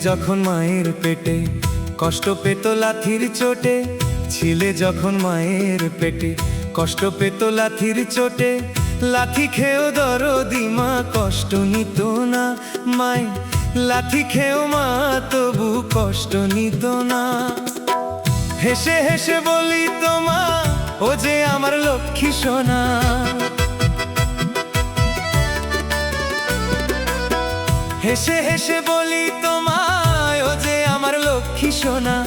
যখন মায়ের পেটে কষ্ট পেত লাথির চোটে, ছিলে যখন মায়ের পেটে কষ্ট পেত লাথির চোটে, লাথি খেয়েও দরদি মা কষ্ট নিত না। মায় লাথি খেয়েও মা তবু কষ্ট নিত না। হেসে হেসে বলি তো মা, ও যে আমার লক্ষ্মী সোনা। হেসে হেসে বলি তোমায়, ও যে আমার লক্ষ্মী সোনা।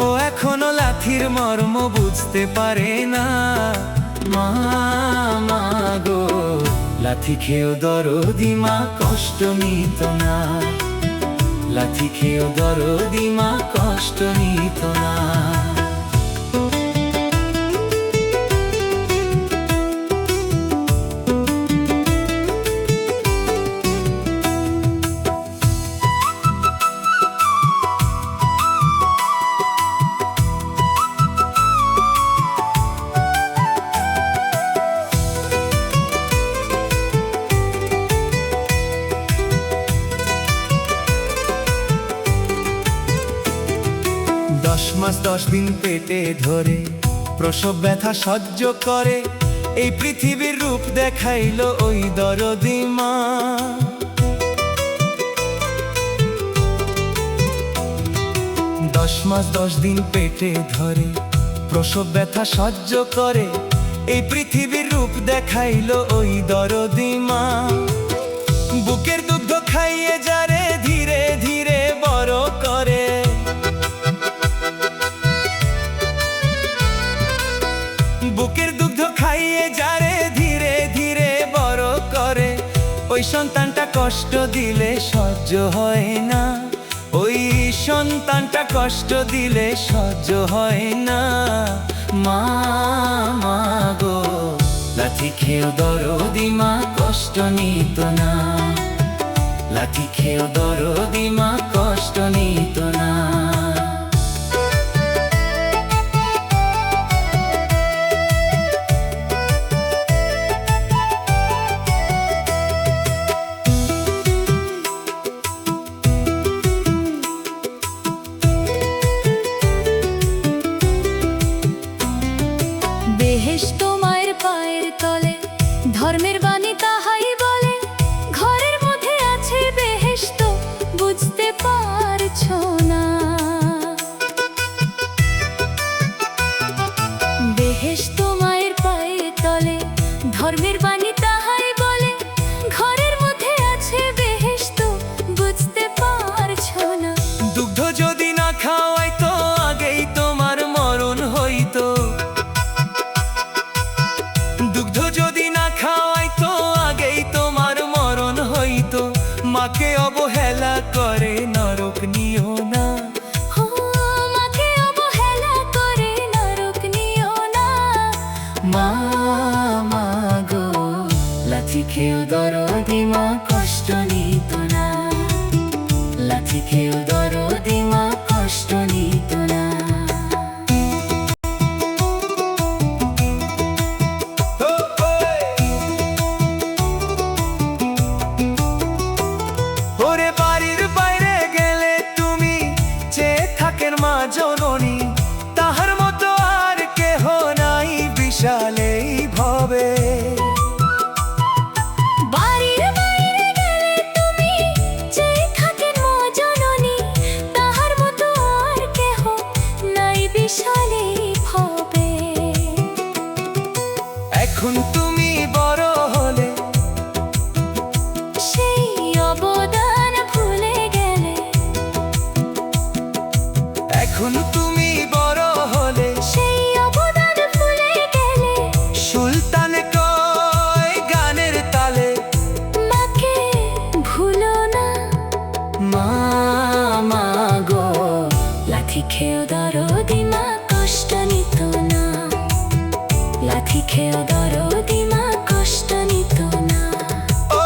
ও এখনো লাথির মর্ম বুঝতে পারে না। মা মা গো, লাথি খেয়েও দরদি মা কষ্ট নিত না। লাথি খেয়েও দরদি মা কষ্ট নিত না। দশ মাস 10 দিন পেটে ধরে প্রসব ব্যথা সহ্য করে, এই পৃথিবীর রূপ দেখাইলো ওই দরদি মা। 10 মাস 10 দিন পেটে ধরে প্রসব ব্যথা সহ্য করে, এই পৃথিবীর রূপ দেখাইলো ওই দরদি মা। বুকের দুগ্ধ খাইয়ে যারে ধীরে ধীরে বড় করে, বুকের দুগ্ধ খাইয়ে যারে ধীরে ধীরে বড় করে, ওই সন্তানটা কষ্ট দিলে সহ্য হয় না। ওই সন্তানটা কষ্ট দিলে সহ্য হয় না। মা মা গো, লাথি খেয়েও দরদি মা কষ্ট নিত না। লাথি খেয়েও দরদি মা কষ্ট নিত না। বেহেশত মায়ের পায়ের তলে, ধর্মের বাণী তাহাই বলে। ঘরের মধ্যে আছে বেহেশত, বুঝতে পারছো না। বেহেশত মায়ের পায়ের তলে, ধর্মের বাণী তাহাই বলে। ঘরের মধ্যে আছে বেহেশত, বুঝতে পারছো না। দুগ্ধ যদি না খাওয়াইতো আগেই তোমার মরণ হইতো। দুগ্ধ যদি না খাওয়াইতো আগেই তোমার মরণ হইতো। মাকে অবহেলা করে নরক নিও না। ও মাকে অবহেলা করে নরক নিও না। মা মা গো, লাথি খেয়েও দরদি মা কষ্ট নিত না। লাথি খেয়েও দরদি মা কষ্ট নিত না। ওরে বাড়ির বাইরে গেলে তুমি চেয়ে থাকেন মা জননী, তাহার মতো আর কেহ নাই বিশাল এই ভবে। বাড়ির বাইরে গেলে তুমি চেয়ে থাকেন মা জননী, তাহার মতো আর কেহ নাই বিশাল এই ভবে। এখন তুমি বড় হলে সেই অবদান ভুলে গেলে। এখন তুমি বড় হলে সেই অবদান ভুলে গেলে। সুলতান কয় গানের তালে, মাকে ভুলো না। মা মা গো, লাথি খেয়েও দরদি মা কষ্ট নিত না। লাথি খেয়েও দরদি মা কষ্ট নিত না। ও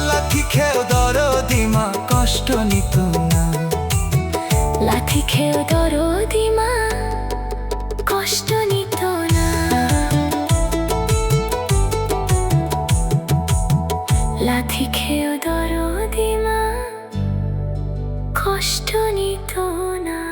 লাথি খেয়েও দরদি মা কষ্ট নিত না। লাথি খেয়েও দরদি মা কষ্ট নিত না। লাথি খেয়েও দরদি মা কষ্ট নিত না।